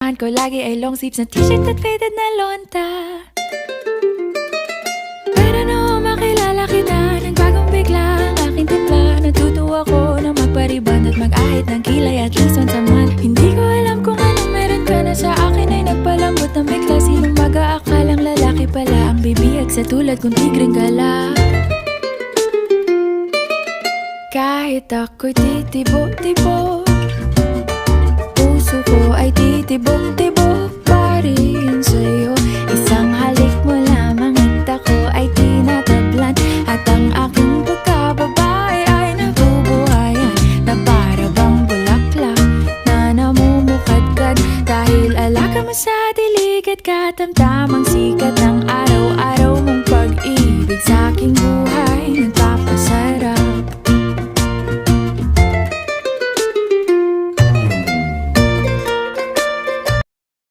Ko lagi ay long sleeves na t-shirt at faded na lonta. Pero noong makilala kita, nagbagong bigla ang aking timpla. Natutuwa ko na magpariban at mag-ahit ng kilay at least once a month. Hindi ko alam kung anong meron ka na sa akin ay nagpalambot ng bigla. Sinong mag-aakalang lalaki pala ang bibihag sa tulad kong tigreng gala. Kahit ako'y titibo-tibo, puso ko ay titibok-tibok pa rin sa'yo. Isang halik mo lamang at ako ay tinatablan, at ang aking pagkababae ay nabubuhayan na para bang bulaklak na namumukadkad. Dahil alaga mo sa dilig at katamtamang sikat ng araw-araw mong pag-ibig sa aking buhay.